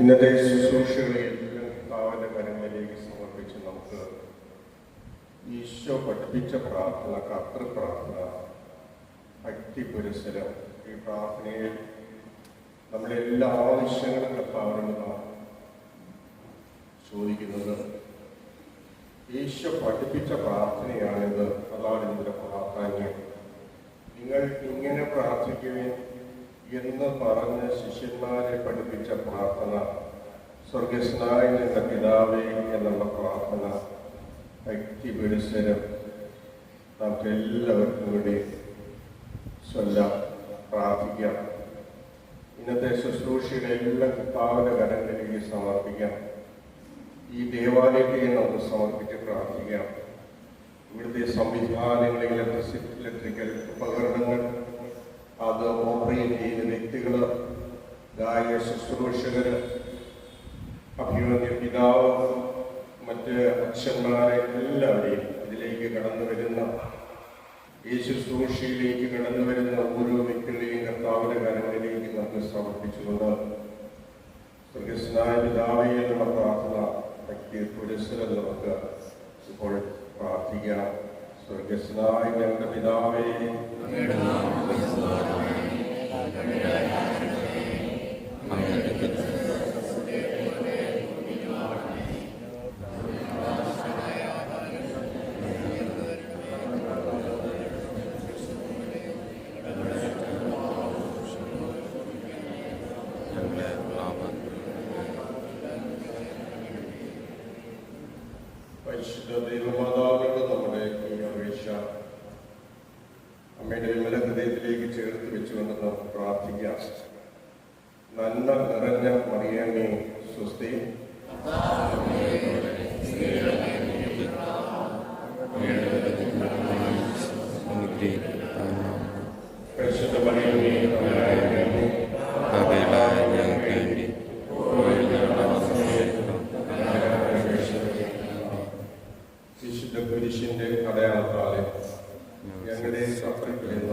ഇന്നത്തെ ശുശ്രൂഷകളെല്ലാം കർത്താവിൻ്റെ കരങ്ങളിലേക്ക് സമർപ്പിച്ച് നമുക്ക് ഈശോ പഠിപ്പിച്ച പ്രാർത്ഥന, കർത്തൃപ്രാർത്ഥന, ഭക്തി പുരസ്സരം, ഈ പ്രാർത്ഥനയിൽ നമ്മുടെ എല്ലാ ആവശ്യങ്ങളും കർത്താവിനോട് നാം ചോദിക്കുന്നത്. ഈശോ പഠിപ്പിച്ച പ്രാർത്ഥനയാണിത്. അതാണ് ഇതിൻ്റെ പ്രാധാന്യം. നിങ്ങൾ ഇങ്ങനെ പ്രാർത്ഥിക്കുവിൻ എന്ന് പറഞ്ഞ് ശിഷ്യന്മാരെ പഠിപ്പിച്ച പ്രാർത്ഥന, സ്വർഗസ്നായ ഞങ്ങളുടെ പിതാവേ എന്നുള്ള പ്രാർത്ഥന, ഭക്തി പുരസ്സരം നമുക്ക് എല്ലാവർക്കും കൂടി ചൊല്ലാം, പ്രാർത്ഥിക്കാം. ഇന്നത്തെ ശുശ്രൂഷകളെല്ലാം കർത്താവിൻ്റെ കരങ്ങളിലേക്ക് സമർപ്പിക്കാം. ഈ ദേവാലയത്തെ നമുക്ക് സമർപ്പിച്ച് പ്രാർത്ഥിക്കാം. ഇവിടുത്തെ സംവിധാനങ്ങൾ, ഇലക്ട്രിക്കൽ ഉപകരണങ്ങൾ, അത് ഓപ്പറേറ്റ് ചെയ്യുന്ന വ്യക്തികൾ, ഗായക ശുശ്രൂഷകർ, അഭിമന്യ പിതാവ്, മറ്റ് അച്ഛന്മാരെ എല്ലാവരെയും ഇതിലേക്ക് കടന്നു വരുന്ന, ഈ ശുശ്രൂഷയിലേക്ക് കടന്നു വരുന്ന ഓരോ വ്യക്തികളെയും കർത്താവിൻ്റെ കരങ്ങളിലേക്ക് നമുക്ക് സമർപ്പിച്ചുകൊണ്ട് സ്വർഗസ്നായ പിതാവേ എന്നുള്ള പ്രാർത്ഥന, ഭക്തി പുരസ്സരം നമുക്ക് ഇപ്പോൾ പ്രാർത്ഥിക്കാം. സ്വർഗസ്നായ ഞങ്ങളുടെ പിതാവേ, പരിശുദ്ധ ദൈവമാതാവിനോട് നമ്മുടെ ഈ അപേക്ഷ അമ്മയുടെ വിമല ഹൃദയത്തിലേക്ക് ചേർത്ത് വെച്ചുകൊണ്ട് നമുക്ക് പ്രാർത്ഥിക്കാം. നന്മ നിറഞ്ഞ മറിയമേ സ്വസ്തി, പരിശുദ്ധ മറിയമേ വിശുദ്ധ കുരിശിന്റെ അടയാളത്താലെ ഞങ്ങളെ സഫരിക്കുന്ന,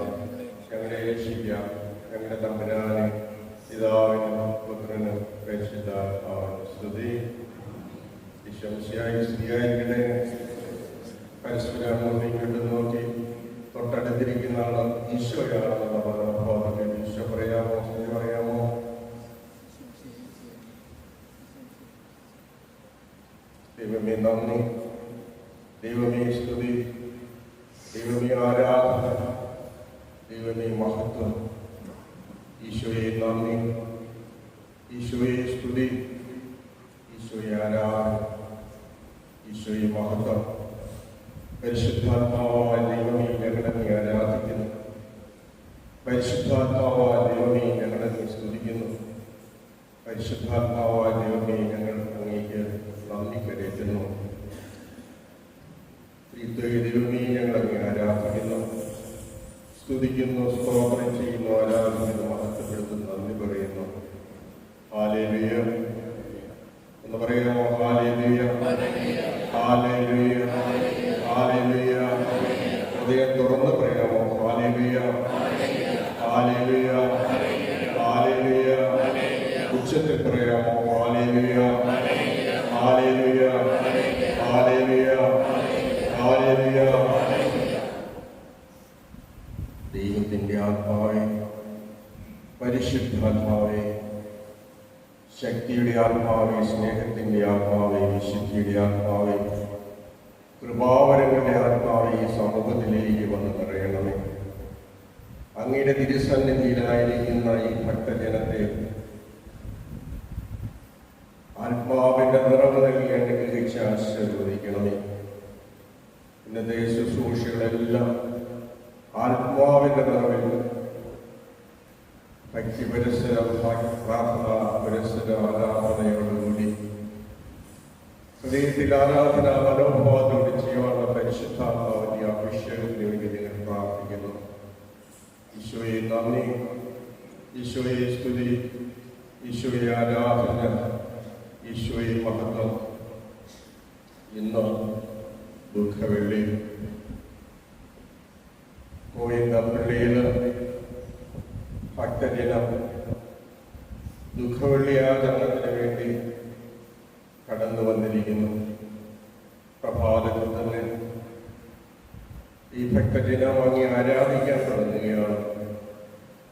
ഞങ്ങളെ രക്ഷിക്കാം. ഞങ്ങളുടെ തമ്പുരാനെ, പിതാവിനും പുത്രനും പരിശുദ്ധാത്മാവിനും സ്തുതി. സ്തുതിയായിരിക്കട്ടെ. പരസ്പരം ഇങ്ങോട്ട് നോക്കി തൊട്ടടുത്തിരിക്കുന്ന ആള് ഈശോയാണെന്നുള്ള മനോഭാവത്തിൽ ഈശോ പറയാമോ, സ്തുതി പറയാമോ? ദൈവമേ നന്ദി, ദൈവമേ സ്തുതി, ദൈവമേ ആരാധന, ദൈവമേ മഹത്വം. ഈശോയെ നന്ദി, ഈശോയെ സ്തുതി, ഈശോയെ ആരാധന, ഈശോയെ മഹത്വം. പരിശുദ്ധാത്മാവായ ദൈവമേ ഞങ്ങളെ നീ ആരാധിക്കുന്നു. പരിശുദ്ധാത്മാവായ ദൈവമേ ഞങ്ങളെ നീ സ്തുതിക്കുന്നു. പരിശുദ്ധാത്മാവായ ദൈവമേ ഞങ്ങൾ അങ്ങേക്ക് നന്ദി കരയറ്റുന്നു. ദൈവമേ ഞങ്ങളെ ആരാധിക്കുന്നു, സ്തുതിക്കുന്നു, സ്തോത്രം ചെയ്യുന്നു, ആരാധിക്കുന്നു, മഹത്വപ്പെടുത്തുന്നു, നന്ദി പറയുന്നു. ഹല്ലേലൂയ എന്ന് പറയാമോ? Hallelujah, hallelujah, hallelujah. ഹൃദയം തുറന്ന് പറയാമോ? Hallelujah, hallelujah, hallelujah. ഉച്ചത്തിൽ പറയാമോ? Hallelujah, hallelujah, hallelujah, hallelujah. ദൈവത്തിൻ്റെ ആത്മാവേ, പരിശുദ്ധാത്മാവേ, ശക്തിയുടെ ആത്മാവേ, സ്നേഹത്തിൻ്റെ ആത്മാവേ, വിശുദ്ധിയുടെ ആത്മാവേ, കൃപാവരങ്ങളുടെ ആത്മാവേ, ഈ സമൂഹത്തിലേക്ക് വന്ന് നിറയണമേ. അങ്ങയുടെ തിരുസന്നിധിയിലായിരിക്കുന്ന ഈ ഭക്തജനത്തെ ആത്മാവിൻ്റെ നിറവ് നൽകി അനുഗ്രഹിച്ച് ആശീർവദിക്കണമേ. ഇന്നത്തെ ശുശ്രൂഷകളെല്ലാം ആത്മാവിൻ്റെ നിറവിൽ ഭക്തി പുരസ്സര, പ്രാർത്ഥന പുരസ്സര, ആരാധനയോടുകൂടി ഹൃദയത്തിൽ ആരാധന മനോഭാവത്തോട് ചെയ്യുവാനുള്ള പരിശുദ്ധാത്മാവിന്റെ അഭിഷേകത്തിന് വേണ്ടി നിങ്ങൾ പ്രാർത്ഥിക്കുന്നു. ഈശോയെ നന്ദി, ഈശോയെ സ്തുതി, ഈശോയെ ആരാധന, ഈശോയെ മഹത്വം. ഇന്ന് ദുഃഖവെള്ളി കോയിന്തപ്പള്ളിയിൽ ഭക്തജനം ദുഃഖവെള്ളിയാചരണത്തിന് വേണ്ടി കടന്നു വന്നിരിക്കുന്നു. പ്രഭാതത്തിൽ തന്നെ ഈ ഭക്തജനം അങ്ങ് ആരാധിക്കാൻ തുടങ്ങുകയാണ്.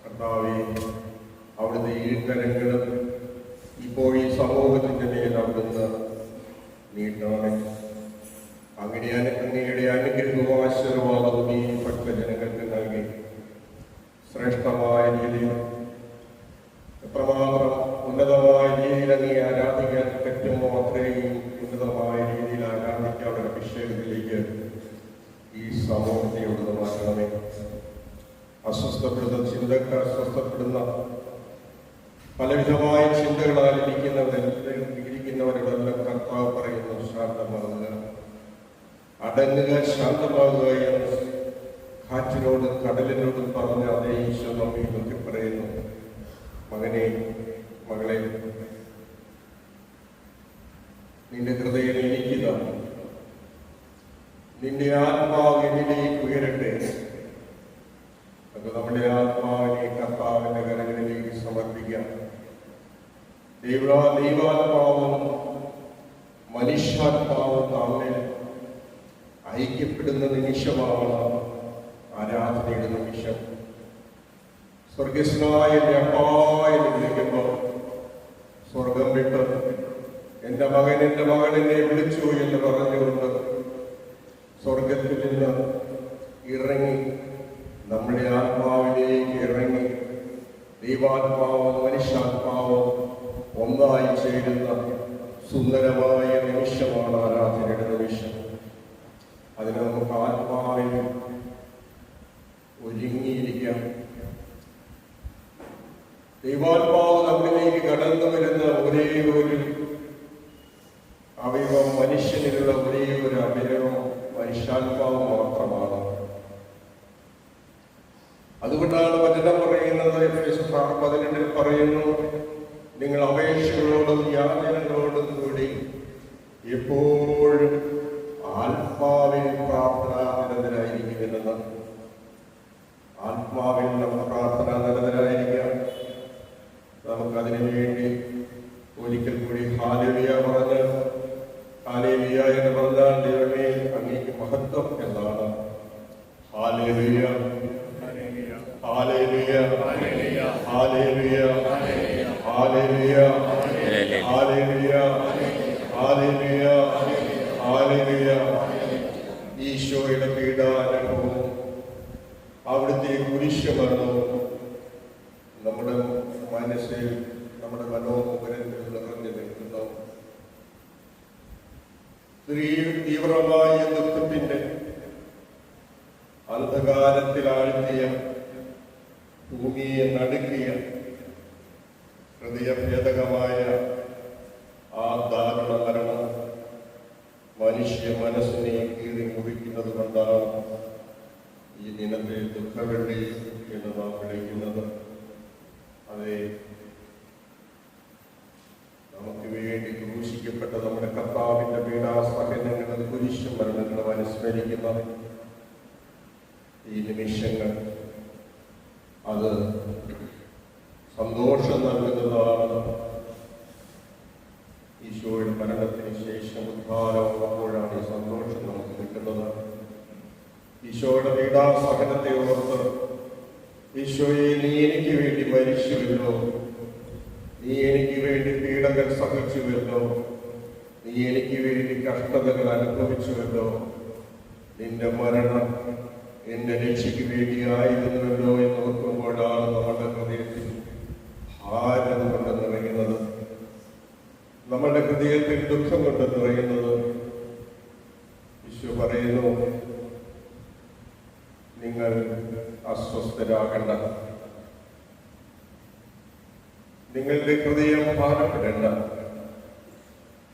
കർത്താവേ, അവിടുത്തെ ഇരുകരങ്ങളും ഇപ്പോൾ ഈ സമൂഹത്തിൻ്റെ മേൽ അവിടുന്ന് നീട്ടണമേ. അങ്ങയുടെ അനുഗ്രഹവും ആശീർവാദവും ഈ ഭക്തജനങ്ങൾക്ക് നൽകി ശ്രേഷ്ഠമായ രീതിയിൽ എത്രമാത്രം ഉന്നതമായ രീതിയിൽ അങ്ങേ ആരാധിക്കാൻ പറ്റുമോ അത്രയും ഉന്നതമായ രീതിയിൽ ആരാധിക്കാനുള്ള അഭിഷേകത്തിലേക്ക് ഈ സമൂഹത്തെ അവിടുന്ന് മാറ്റണമേ. അസ്വസ്ഥപ്പെടുന്ന ചിന്തക്കാർ അസ്വസ്ഥപ്പെടുന്ന പലവിധമായ ചിന്തകളാൽ ഇരിക്കുന്നവരോടെല്ലാം കർത്താവ് പറയുന്നു, ശാന്തമാകുക, അടങ്ങുക, ശാന്തമാകുക എന്ന് കാറ്റിനോട് കടലിനോടും പറഞ്ഞ അതേ ഈശോ നമ്മെ നോക്കി പറയുന്നു, മകനെ, മകളെ, നിന്റെ ഹൃദയം എനിക്കിതാ, നിന്റെ ആത്മാവ് എന്നിലേക്ക് ഉയരട്ടെ. അത് നമ്മുടെ ആത്മാവിനെ കർത്താവിന്റെ കരങ്ങളിലേക്ക് സമർപ്പിക്കാം. ദൈവാത്മാവും മനുഷ്യാത്മാവും തമ്മിൽ ഐക്യപ്പെടുന്ന നിമിഷമാണ് ആരാധനയുടെ നിമിഷം. സ്വർഗസ്നായ എൻ്റെ അപ്പാ എന്ന് വിളിക്കുമ്പോൾ സ്വർഗം വിട്ട് എൻ്റെ മകൻ, എൻ്റെ മകൾ എന്നെ വിളിച്ചു എന്ന് പറഞ്ഞുകൊണ്ട് സ്വർഗത്തിൽ നിന്ന് ഇറങ്ങി നമ്മുടെ ആത്മാവിലേക്ക് ഇറങ്ങി ദൈവാത്മാവും മനുഷ്യാത്മാവും ഒന്നായി ചേരുന്ന സുന്ദരമായ നിമിഷമാണ് ആരാധനയുടെ നിമിഷം. അതിന് നമുക്ക് ആത്മാവിൽ ഒരുങ്ങിയിരിക്കാം. ദൈവാത്മാവ് നമ്മിലേക്ക് കടന്നു വരുന്ന ഒരേ ഒരു അവയവം, മനുഷ്യനിലുള്ള ഒരേ ഒരു അവയവം മനുഷ്യാത്മാവ് മാത്രമാണ്. അതുകൊണ്ടാണ് വചനം പറയുന്നത്, എഫേസ്യർ 6:18 പറയുന്നു, നിങ്ങൾ അപേക്ഷകളോടും യാചനകളോടും കൂടി എപ്പോഴും ആത്മാവിൽ പ്രാർത്ഥനാനിരതരായിരിക്കുമെന്ന്. ആത്മാവിൽ നമ്മൾ പ്രാർത്ഥനാനിരതരായിരിക്കാം. നമുക്കതിനു വേണ്ടി ഒരിക്കൽ കൂടി ഹാലേലുയ പറഞ്ഞ്, ഹാലേലുയ എന്ന് പറഞ്ഞാൽ ദൈവമേ അങ്ങേക്ക് മഹത്വം എന്നാണ്. Hallelujah, hallelujah, hallelujah, hallelujah, hallelujah, hallelujah, hallelujah. ഈശോയുടെ പീഡാനുഭവവും അവിടുത്തെ കുരിശുമരണവും നമ്മുടെ മനസ്സിൽ, നമ്മുടെ മനോമുഖരത്തിൽ നിറഞ്ഞു നിൽക്കുന്നു. തീവ്രമായ ദുഃഖത്തിന്റെ അന്ധകാരത്തിൽ ആഴ്ത്തിയ, ഭൂമിയെ നടുക്കിയ, ഹൃദയഭേദകമായ ആ ദാരുണ മരണം മനുഷ്യ മനസ്സിനെ കീറി മുറിക്കുന്നത് കൊണ്ടാണ് ഈ ദിനത്തെ ദുഃഖവെള്ളി എന്ന് നാം വിളിക്കുന്നത്. അതെ, നമുക്ക് വേണ്ടി ക്രൂശിക്കപ്പെട്ട നമ്മുടെ കർത്താവിന്റെ പീഡാസഹനങ്ങളും കുരിശു മരണങ്ങളും അനുസ്മരിക്കുന്ന ഈ നിമിഷങ്ങൾ അത് സന്തോഷം നൽകുന്നതാണ്. ഈശോയുടെ മരണത്തിന് ശേഷം ഉദ്ധാരമാകുമ്പോഴാണ് ഈ സന്തോഷം നമുക്ക് കിട്ടുന്നത്. ഈശോയുടെ പീഡാസഹനത്തെ ഓർത്ത്, ഈശോയെ നീ എനിക്ക് വേണ്ടി മരിച്ചുവല്ലോ, നീ എനിക്ക് വേണ്ടി പീഡകൾ സഹിച്ചുവല്ലോ, നീ എനിക്ക് വേണ്ടി കഷ്ടതകൾ അനുഭവിച്ചുവല്ലോ, നിന്റെ മരണം എന്റെ രക്ഷയ്ക്ക് വേണ്ടിയായിരുന്നുവല്ലോ എന്ന് ഓർക്കുമ്പോഴാണ് നമ്മുടെ ഹൃദയത്തിൽ ഭാരം കൊണ്ട് നിറയുന്നത്, നമ്മുടെ ഹൃദയത്തിൽ ദുഃഖം കൊണ്ട് നിറയുന്നത്. ഈശോ പറയുന്നു, നിങ്ങൾ അസ്വസ്ഥരാകണ്ട, നിങ്ങളുടെ ഹൃദയം ഭാരപ്പെടേണ്ട,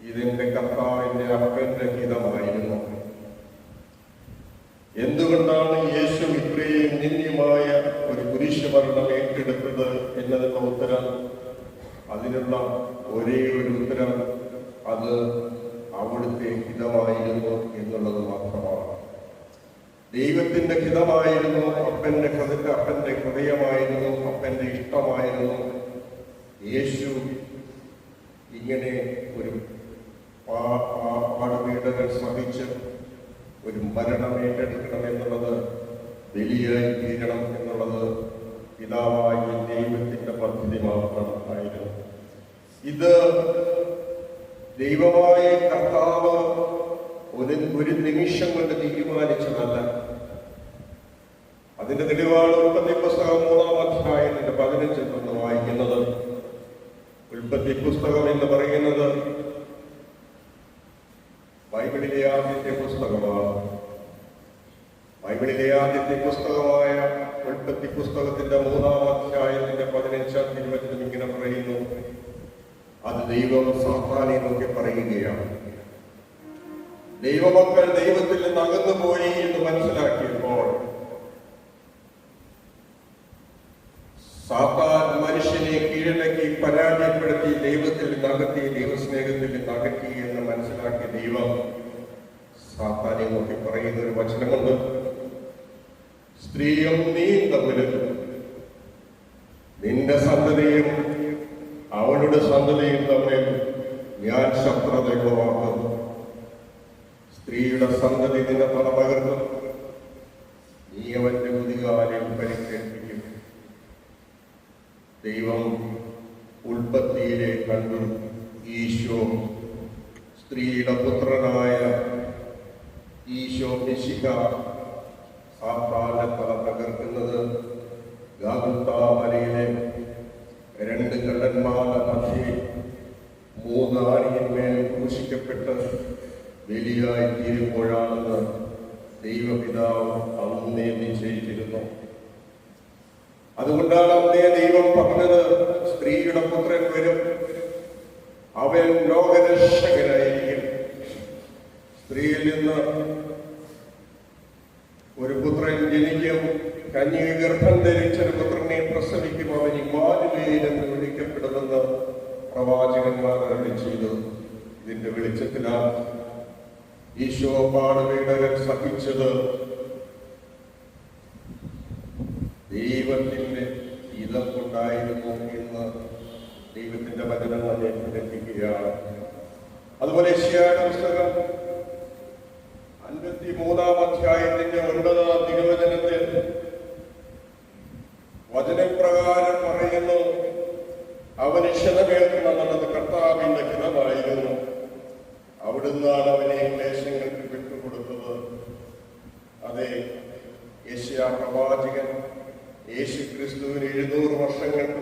ഇതെന്റെ കർത്താവിന്റെ അപ്പന്റെ ഹിതമായിരുന്നു. എന്തുകൊണ്ടാണ് യേശു ഇത്രയും നിന്ദ്യമായ ഒരു കുരിശുമരണം ഏറ്റെടുത്തത് എന്നതിനുള്ള ഉത്തരം, അതിനുള്ള ഒരേ ഒരു ഉത്തരം, അത് അവിടുത്തെ ഹിതമായിരുന്നു എന്നുള്ളത് മാത്രമാണ്. ദൈവത്തിന്റെ ഹിതമായിരുന്നു, അപ്പന്റെ ഹൃദയമായിരുന്നു, അപ്പന്റെ ഇഷ്ടമായിരുന്നു. യേശു ഇങ്ങനെ ഒരു പാടുപീഡകൾ സഹിച്ച് ഒരു മരണം ഏറ്റെടുക്കണം എന്നുള്ളത്, ബലിയായി തീരണം എന്നുള്ളത് പിതാവായ ദൈവത്തിന്റെ പദ്ധതി മാത്രം ആയിരുന്നു. ഇത് ദൈവമായ കർത്താവ് ഒരു നിമിഷം കൊണ്ട് തീരുമാനിച്ചതല്ല. അതിന്റെ തെളിവാണ് ഉൽപ്പത്തി പുസ്തകം 3-ാം അധ്യായത്തിന്റെ 15 നിന്ന് വായിക്കുന്നത്. ഉൽപ്പത്തി പുസ്തകം എന്ന് പറയുന്നത് ബൈബിളിലെ ആദ്യത്തെ പുസ്തകമാണ്. ബൈബിളിലെ ആദ്യത്തെ പുസ്തകമായ ഉൽപ്പത്തി പുസ്തകത്തിന്റെ 3-ാം അധ്യായത്തിന്റെ 15-ാം തിരുവചനം ഇങ്ങനെ പറയുന്നു: അത് ദൈവം സാത്താനെ നോക്കി പറയുകയാണ്, ദൈവമക്കൾ ദൈവത്തിൽ നിന്ന് അകന്നുപോയി എന്ന് മനസ്സിലാക്കിയപ്പോൾ സാത്താൻ മനുഷ്യനെ കീഴടക്കി പരാജയപ്പെടുത്തി ദൈവത്തിൽ നിന്ന് അകറ്റി, ദൈവസ്നേഹത്തിൽ നിന്ന് അകറ്റി എന്ന് മനസ്സിലാക്കിയ ദൈവം സാത്താനെ നോക്കി പറയുന്ന ഒരു വചനമുണ്ട്: സ്ത്രീയും നീയും തമ്മിൽ, നിന്റെ സന്തതിയും അവളുടെ സന്തതിയും തമ്മിൽ ഞാൻ ശത്രുത ഉളവാക്കും. സ്ത്രീയുടെ സന്തതി നിന്നെ തല പകർത്തും, നീ അവന്റെ കുതികാലിൽ പരിക്കേൽപ്പിക്കും. ദൈവം ഉൽപ്പത്തിയിലെ കണ്ടു ഈശോ, സ്ത്രീയുടെ പുത്രനായ ഈശോ മിശിഹ സാത്താന്റെ തല തകർക്കുന്നത് ഗാഗുൽത്താ മലയിലെ 2 കള്ളന്മാരുടെ മധ്യേ 3 ആണിന്മേൽ ക്രൂശിക്കപ്പെട്ട് ബലിയായി തീരുമ്പോഴാണെന്ന് ദൈവപിതാവ് അന്നേ നിശ്ചയിച്ചിരുന്നു. അതുകൊണ്ടാണ് അന്നേ ദൈവം പറഞ്ഞത്, സ്ത്രീയുടെ പുത്രൻ വരും, അവൻ ലോകരക്ഷകനായിരിക്കും. സ്ത്രീയിൽ നിന്ന് ഒരു പുത്രൻ ജനിക്കും, കന്യക ഗർഭം ധരിച്ചൊരു പുത്രനെ പ്രസവിക്കും, അവൻ ഇമ്മാനുവേൽ എന്ന് വിളിക്കപ്പെടുമെന്ന് പ്രവാചകന്മാർ അരുളി ചെയ്തു. ഇതിന്റെ വെളിച്ചത്തിലാണ് ഈശോ പാടുപീഡകൾ സഹിച്ചത്. ദൈവത്തിന്റെ ഹിതം കൊണ്ടായിരുന്നു എന്ന് ദൈവത്തിന്റെ വചനം നമ്മെ പഠിപ്പിക്കുകയാണ്. അതുപോലെ യെശയ്യായുടെ പുസ്തകം 53-ാം അധ്യായത്തിന്റെ 9-ാം തിരുവചനത്തിൽ വചനപ്രകാരം പറയുന്നു, അവന് ക്ഷതമേൽക്കുമെന്നുള്ളത് കർത്താവിന്റെ ഹിതമായിരുന്നു, അവിടുന്നാണ് അവനെ ക്ലേശങ്ങൾക്ക് വിട്ടുകൊടുത്തത്. അതെ, യെശയ്യാ പ്രവാചകൻ യേശു ക്രിസ്തുവിന് 700 വർഷങ്ങൾക്ക്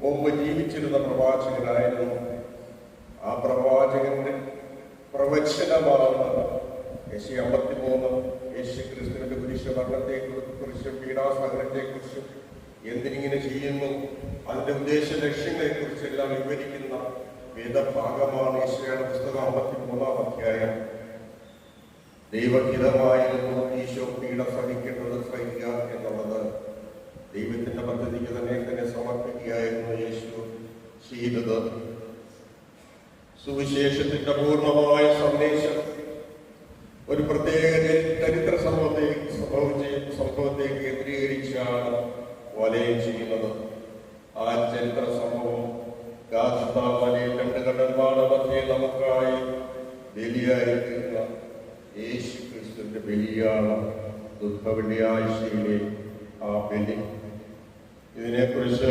മുമ്പ് ജീവിച്ചിരുന്ന പ്രവാചകനായിരുന്നു. ആ പ്രവാചകന്റെ പ്രവചനമാണ് യെശയ്യാ 53 യേശു ക്രിസ്തുവിന്റെ കുരിശുമരണത്തെക്കുറിച്ചും പീഡാസഹനത്തെക്കുറിച്ചും എന്തിനിങ്ങനെ ചെയ്യുന്നു, അതിന്റെ ഉദ്ദേശ ലക്ഷ്യങ്ങളെക്കുറിച്ചെല്ലാം വിവരിക്കുന്ന വേദഭാഗമാണ് യെശയ്യായുടെ പുസ്തകം 53-ാം അധ്യായം. ദൈവഹിതമായിരുന്നു ഈശോ പീഡ സഹിക്കുക എന്നുള്ളത്. ദൈവത്തിന്റെ പദ്ധതിക്ക് തന്നെ സമർപ്പിക്കുകയായിരുന്നു യേശു ചെയ്തത്. സുവിശേഷത്തിന്റെ പൂർണ്ണമായ സന്ദേശം ഒരു പ്രത്യേക ചരിത്ര സംഭവത്തെ കേന്ദ്രീകരിച്ചാണ് വലയം ചെയ്യുന്നത്. ആ ചരിത്ര സംഭവം ഗാഗുൽത്താ മലയിൽ 2 കള്ളന്മാരുടെ മധ്യേ നമുക്കായി ബലിയായിരിക്കുന്ന യേശു ക്രിസ്തുവിന്റെ ബലിയാണ്. ദുഃഖവെള്ളിയാഴ്ചയിലെ ആ ബലി. ഇതിനെക്കുറിച്ച്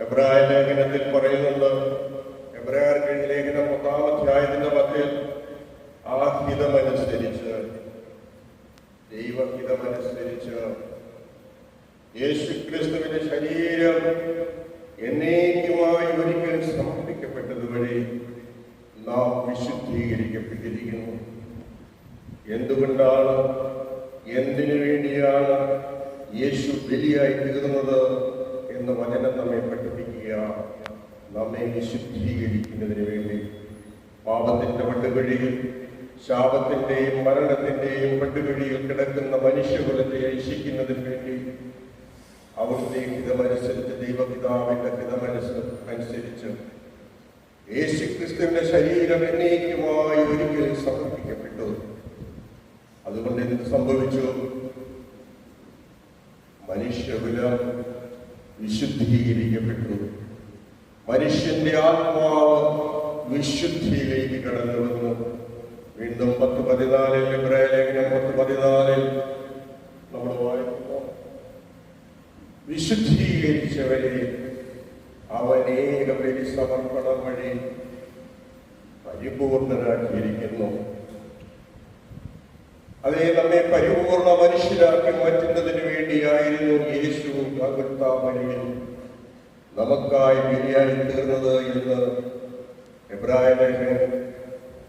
എബ്രായ ലേഖനത്തിൽ പറയുന്നുണ്ട്. എബ്രായർക്ക് എഴുതിയ ലേഖനം 10-ാം അധ്യായത്തിന്റെ 10-ൽ ആ ഹിതമനുസരിച്ച്, ദൈവഹിതമനുസരിച്ച് യേശു ക്രിസ്തുവിന്റെ ശരീരം എന്നേക്കുമായി ഒരിക്കൽ സമർപ്പിക്കപ്പെട്ടത് വഴി നാം വിശുദ്ധീകരിക്കപ്പെട്ടിരിക്കുന്നു. എന്തുകൊണ്ടാണ്, എന്തിനു വേണ്ടിയാണ് യേശു ബലിയായി തീർന്നത് എന്ന് വചനം നമ്മെ പഠിപ്പിക്കുക. നമ്മെ വിശുദ്ധീകരിക്കുന്നതിന് വേണ്ടി, പാപത്തിന്റെ പട്ടുകഴിയിൽ, ശാപത്തിന്റെയും മരണത്തിന്റെയും പട്ടുകഴിയിൽ കിടക്കുന്ന മനുഷ്യകുലത്തെ രക്ഷിക്കുന്നതിന് വേണ്ടി അവിടുത്തെ ഹിതമനുസരിച്ച്, ദൈവപിതാവിന്റെ ഹിതമനുസരിച്ച് യേശു ക്രിസ്തുവിന്റെ ശരീരം എന്നേക്കുമായി ഒരിക്കൽ സമർപ്പിക്കപ്പെട്ടു. അതുകൊണ്ട് എന്ത് സംഭവിച്ചു? മനുഷ്യകുലം വിശുദ്ധീകരിക്കപ്പെട്ടു. മനുഷ്യന്റെ ആത്മാവ് വിശുദ്ധിയിലേക്ക് കടന്നു വന്നു. വീണ്ടും 10:14 ഇബ്രായ ലേഖനം 10:14 നമ്മൾ വായിക്കുന്നു, വിശുദ്ധീകരിച്ചവരെ അവനേക ബലി സമർപ്പണം വഴി പരിപൂർണരാക്കിയിരിക്കുന്നു. അതേ, നമ്മെ പരിപൂർണ മനുഷ്യരാക്കി മാറ്റുന്നതിന് വേണ്ടിയായിരുന്നു യേശു ഗോൽഗോഥായിൽ നമുക്കായി ബലിയായി തീർന്നത് എന്ന് എബ്രായ ലേഖനം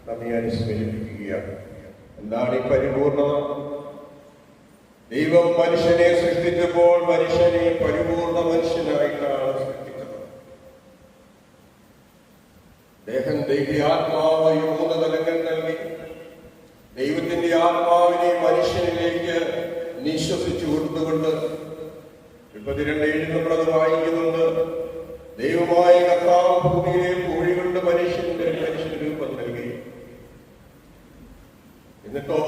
നമ്മെ അനുസ്മരിപ്പിക്കുകയാണ്. എന്താണ് ഈ പരിപൂർണത? ദൈവം മനുഷ്യനെ സൃഷ്ടിച്ചപ്പോൾ മനുഷ്യനെ പരിപൂർണ മനുഷ്യനായിട്ടാണ് സൃഷ്ടിച്ചത്. ആത്മാവ് 3 തലങ്ങൾ നൽകി. ദൈവത്തിന്റെ ആത്മാവിനെ മനുഷ്യനിലേക്ക് നിശ്വസിച്ചു കൊടുത്തുകൊണ്ട് 32 നമ്മളത് വായിക്കുന്നുണ്ട്. ദൈവമായ കർത്താവ് ഭൂമിയിലെ പൂഴി കൊണ്ട് മനുഷ്യന് രൂപം നൽകി. എന്നിട്ടോ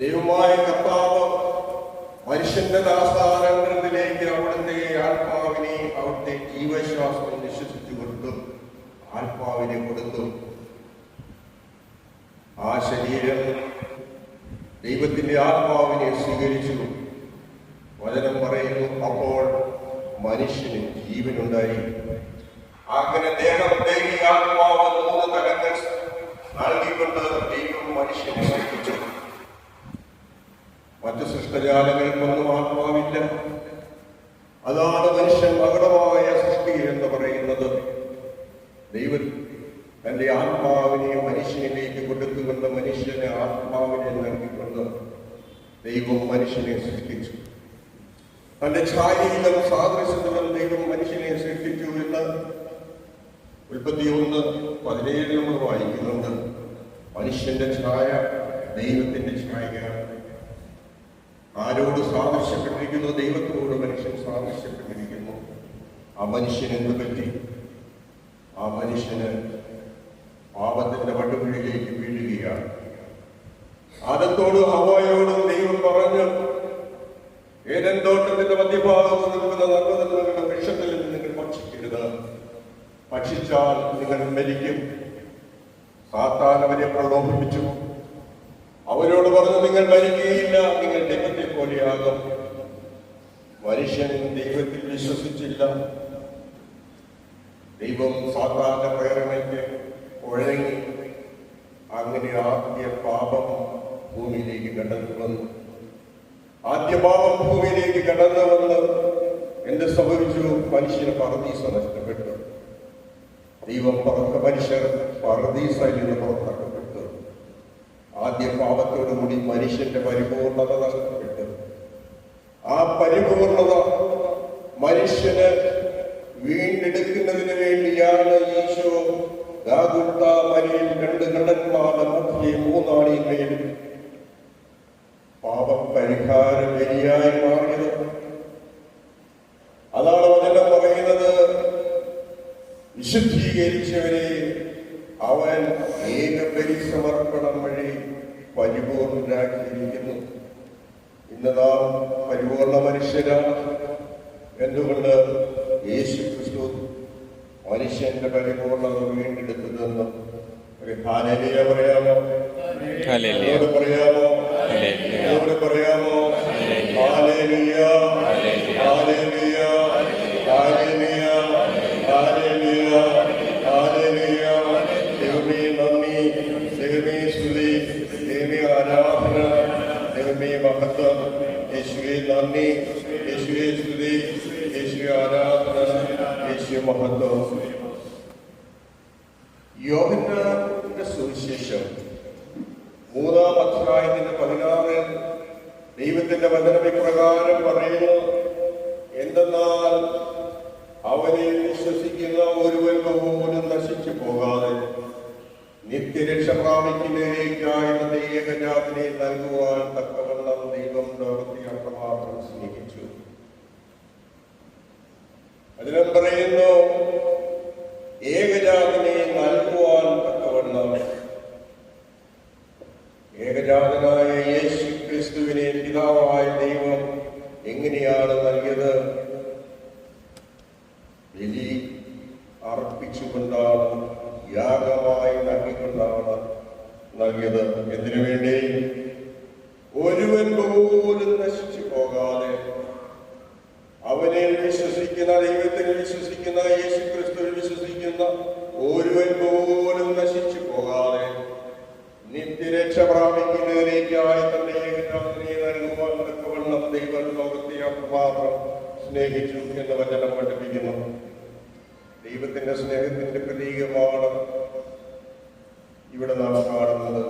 ദൈവമായ കർത്താവ് മനുഷ്യന്റെ ദാസാനഗ്രഹത്തിലേക്ക് അവിടുത്തെ ആത്മാവിനെ, അവിടുത്തെ ജീവശ്വാസം നിശ്വസിച്ചു കൊടുത്തു, ആത്മാവിനെ കൊടുത്തു. ആ ശരീരം ദൈവത്തിന്റെ ആത്മാവിനെ സ്വീകരിച്ചു. വചനം പറയുന്നു, അപ്പോൾ മനുഷ്യന് ജീവനുണ്ടായി. അങ്ങനെ ദേഹി ആത്മാവ് 3 തലങ്ങൾ നൽകിക്കൊണ്ട് ദൈവം മനുഷ്യനെ സൃഷ്ടിച്ചു. മറ്റു സൃഷ്ടജാലങ്ങൾക്കൊന്നും ആത്മാവില്ല. അതാണ് മനുഷ്യൻ മകുടമായ സൃഷ്ടി എന്ന് പറയുന്നത്. ദൈവം തന്റെ ആത്മാവിനെ മനുഷ്യനിലേക്ക് കൊടുത്തുകൊണ്ട് മനുഷ്യനെ ആത്മാവിനെ നൽകിക്കൊണ്ട് ദൈവം മനുഷ്യനെ സൃഷ്ടിച്ചു. തന്റെ ഛായയിലും സാദൃശ്യത്തിലും ദൈവം മനുഷ്യനെ സൃഷ്ടിച്ചു എന്ന് ഉൽപ്പത്തി 1:17 നമ്മൾ വായിക്കുന്നുണ്ട്. മനുഷ്യന്റെ ഛായ ദൈവത്തിന്റെ ഛായയാണ്. ആരോട് സാദൃശ്യപ്പെട്ടിരിക്കുന്നു? ദൈവത്തോട് മനുഷ്യൻ സാദൃശ്യപ്പെട്ടിരിക്കുന്നു. ആ മനുഷ്യൻ എന്ത് പറ്റി? ആ മനുഷ്യന് പാപത്തിന്റെ പടുകുഴിയിലേക്ക് വീഴുകയാണ്. ആദത്തോടും ഹവ്വായോടും ദൈവം പറഞ്ഞു, ഏദൻ തോട്ടത്തിന്റെ മധ്യഭാഗത്ത് നിൽക്കുന്ന നന്മ വൃക്ഷത്തിൽ നിന്ന് നിങ്ങൾ ഭക്ഷിക്കരുത്, ഭക്ഷിച്ചാൽ നിങ്ങൾ മരിക്കും. സാത്താൻ അവരെ പ്രലോഭിപ്പിച്ചു. അവരോട് പറഞ്ഞു, നിങ്ങൾ മരിക്കുകയില്ല, നിങ്ങൾ ദൈവത്തെ പോലെയാകും. മനുഷ്യൻ ദൈവത്തിൽ വിശ്വസിച്ചില്ല. ദൈവം സാത്താന്റെ പ്രേരണയ്ക്ക് ഉഴങ്ങി. അങ്ങനെ ആദ്യ പാപം ഭൂമിയിലേക്ക് കടന്നു വന്നു. ആദ്യ പാപം ഭൂമിയിലേക്ക് കടന്നു വന്ന് എന്ത് സംഭവിച്ചു? മനുഷ്യന് പറുദീസ നഷ്ടപ്പെട്ടു. ദൈവം മനുഷ്യർ പറുദീസയിൽ നിന്ന് പുറത്താക്കപ്പെട്ടു. ആദ്യ പാപത്തോടുകൂടി മനുഷ്യന്റെ പരിപൂർണത നഷ്ടപ്പെട്ടു. ആ പരിപൂർണത മനുഷ്യന് വീണ്ടെടുക്കുന്നതിന് വേണ്ടിയാണ് ഈശോ ഗാഗുൽത്താ മലയിൽ 2 കള്ളന്മാരുടെ മധ്യേ 3 ആണിന്മേൽ പാപപരിഹാര ബലിയായി മാറിയത്. അതാണ് വചനം പറയുന്നത്, വിശുദ്ധീകരിച്ചവരെ അവൻ ഏകബലി സമർപ്പണം വഴി പരിപൂർണരാക്കിയിരിക്കുന്നു. ഇന്ന് നാം പരിപൂർണ മനുഷ്യരാണ്. എന്തുകൊണ്ട്? യേശു ക്രിസ്തു മനുഷ്യന്റെ പരിപൂർണത വീണ്ടെടുത്തതെന്ന് ഒരു ഹല്ലേലൂയ പറയാമോ? ഹല്ലേലൂയ പറയാമോ? ഹല്ലേലൂയ പറയാമോ? Hallelujah hallelujah hallelujah hallelujah hallelujah. ദൈവമേ നന്ദി, ദൈവമേ സ്തുതി, ദൈവമേ ആരാധന, ദൈവമേ മഹത്വം. യേശുവേ നന്ദി, യേശുവേ സ്തുതി, യേശുവേ ആരാധന, യേശുവേ മഹത്വം. യോഹന്നാന്റെ സുവിശേഷം 3-ാം അധ്യായത്തിന്റെ 16 ദൈവത്തിന്റെ വചനം ഇപ്രകാരം പറയുന്നു, എന്തെന്നാൽ അവനിൽ വിശ്വസിക്കുന്ന ഒരുവർക്ക് പോലും നശിച്ചു പോകാതെ നിത്യരക്ഷ പ്രാപിക്കുന്നതിലേക്കായി ഏകജാതിനെ നൽകുവാൻ തക്കവണ്ണം ദൈവം ലോകത്തെ അത്രമാത്രം സ്നേഹിച്ചു. അതിനും പറയുന്നു, ഏകജാതിനെ നൽകുവാൻ തക്കവണ്ണം. ഏകജാതനായ യേശു ക്രിസ്തുവിനെ പിതാവായ ദൈവം എങ്ങനെയാണ് നൽകിയത്? ബലി അർപ്പിച്ചുകൊണ്ടാണ്, യാഗമായി നൽകിക്കൊണ്ടാണ് നൽകിയത്. എന്തിനു വേണ്ടി? ഒരുവൻ പോലും നശിച്ചു പോകാതെ, അവനെ വിശ്വസിക്കുന്ന, ദൈവത്തിൽ വിശ്വസിക്കുന്ന, യേശു ക്രിസ്തുവിൽ വിശ്വസിക്കുന്ന ഒരുവൻ പോലും നശിച്ചു പോകാതെ നിത്യരക്ഷ പ്രാപിക്കുന്നതിലേക്കായി തന്റെ ഏകജാതനെ നൽകുവാൻ തക്കവണ്ണം ദൈവം ലോകത്തെ അത്രമാത്രം സ്നേഹിച്ചു എന്ന് വചനം പഠിപ്പിക്കുന്നു. ദൈവത്തിന്റെ സ്നേഹത്തിന്റെ പ്രതീകമാണ് ഇവിടെ നാം കാണുന്നത്.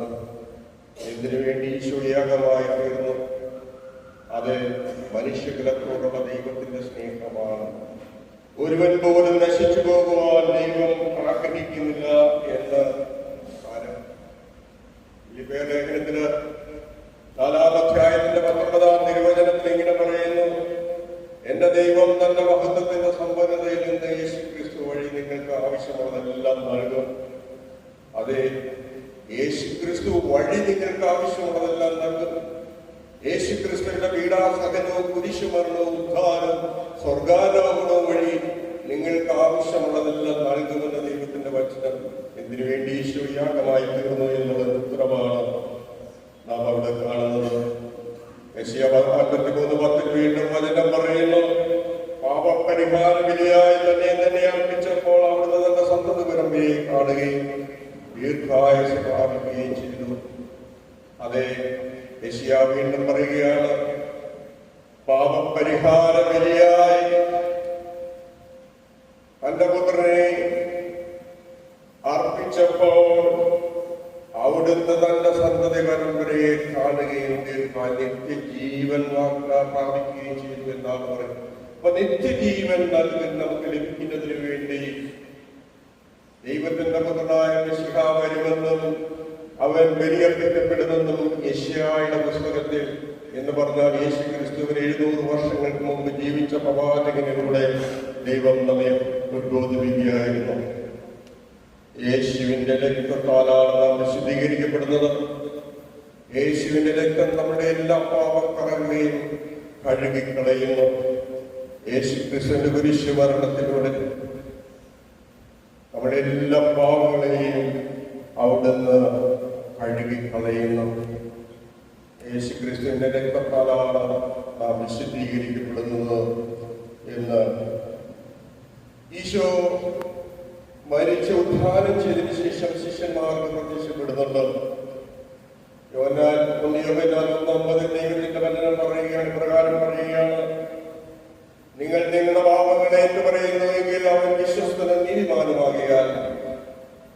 എന്തിനു വേണ്ടി ഈശോ യാഗമായി തീർന്നു? അത് മനുഷ്യകുലത്തോടുള്ള ദൈവത്തിന്റെ സ്നേഹമാണ്. ഒരുവൻ പോലും നശിച്ചു പോകുവാൻ ദൈവം ആഗ്രഹിക്കുന്നില്ല എന്ന് ലേഖനത്തില് 4-ാം അധ്യായത്തിന്റെ 19-ാം തിരുവചനത്തിൽ ഇങ്ങനെ പറയുന്നു: എന്റെ ദൈവം തന്റെ മഹത്വത്തിന്റെ സമ്പന്നതയിൽ നിന്ന് യേശു ക്രിസ്തു വഴി നിങ്ങൾക്ക് ആവശ്യമുള്ളതെല്ലാം നൽകും. അതെ, യേശു ക്രിസ്തു വഴി നിങ്ങൾക്ക് ആവശ്യമുള്ളതെല്ലാം നൽകും. യേശു ക്രിസ്തുവിന്റെ പീഡാസഹനവും കുരിശുമരണവും ഉദ്ധാനവും സ്വർഗാരോഹണവും വഴി നിങ്ങൾക്ക് ആവശ്യമുള്ളതെല്ലാം നൽകുമെന്ന ദൈവത്തിന്റെ വചനം എന്തിനു വേണ്ടി ഈശോ യാഗമായി തീർന്നു എന്നുള്ളത് ഉത്തരമാണ് നാം അവിടെ കാണുന്നത്. യെശയ്യാ 53:10 വീണ്ടും വചനം പറയുന്നു: പാപപരിഹാര വിലയായി തന്നെ അർപ്പിച്ചപ്പോൾ അവിടുന്ന് തന്റെ സന്തതി പരമ്പരയെ കാണുകയും ദീർഘായുസ്സ് പ്രാപിക്കുകയും ചെയ്തു. അതെ, യെശയ്യാ വീണ്ടും പറയുകയാണ്: പാപപരിഹാര വിലയായി തന്റെ പുത്രനെ അർപ്പിച്ചപ്പോൾ അവിടുന്ന് തന്റെ സന്തതി പരമ്പരയെ കാണുകയും നിത്യജീവൻ പ്രാപിക്കുകയും ചെയ്തു എന്നാണ് പറയുന്നത്. അപ്പൊ നിത്യജീവൻ നൽകുന്ന നമുക്ക് ലഭിക്കുന്നതിന് വേണ്ടി ദൈവത്തിന്റെ പുത്രനായ മിശിഹ വരുമെന്നും അവൻ ബലിയർപ്പിക്കപ്പെടുമെന്നും യെശയ്യായുടെ പുസ്തകത്തിൽ, എന്ന് പറഞ്ഞാൽ യേശു ക്രിസ്തുവിന് 700 വർഷങ്ങൾക്ക് മുമ്പ് ജീവിച്ച പ്രവാചകനിലൂടെ ദൈവം നമ്മെ ഉദ്ബോധിപ്പിക്കുകയായിരുന്നു. യേശുവിന്റെ രക്തത്താലാണ് നാം വിശുദ്ധീകരിക്കപ്പെടുന്നത്. യേശുവിന്റെ രക്തം നമ്മുടെ എല്ലാ പാപക്കറകളെയും കഴുകിക്കളയുന്നു. യേശു ക്രിസ്തുവിന്റെ കുരിശു മരണത്തിലൂടെ നമ്മുടെ എല്ലാ പാപങ്ങളെയും അവിടുന്ന് കഴുകിക്കളയുന്നു. യേശു ക്രിസ്തുവിന്റെ രക്തത്താലാണ് നാം വിശുദ്ധീകരിക്കപ്പെടുന്നത് എന്ന് ഈശോ മരിച്ച് ഉദ്ധാനം ചെയ്തതിനു ശേഷം ശിഷ്യന്മാർക്ക് പ്രത്യക്ഷപ്പെടുന്നുണ്ട്. യോഹന്നാൻ 1:9 ദൈവത്തിന്റെ വചനം പറയുകയാണ്, പ്രകാരം പറയുകയാണ്: നിങ്ങൾ നിങ്ങളുടെ പാപങ്ങളെ ഏറ്റുപറയുന്നുവെങ്കിൽ അവൻ വിശ്വസ്തനും നീതിമാനുമാകിയാൽ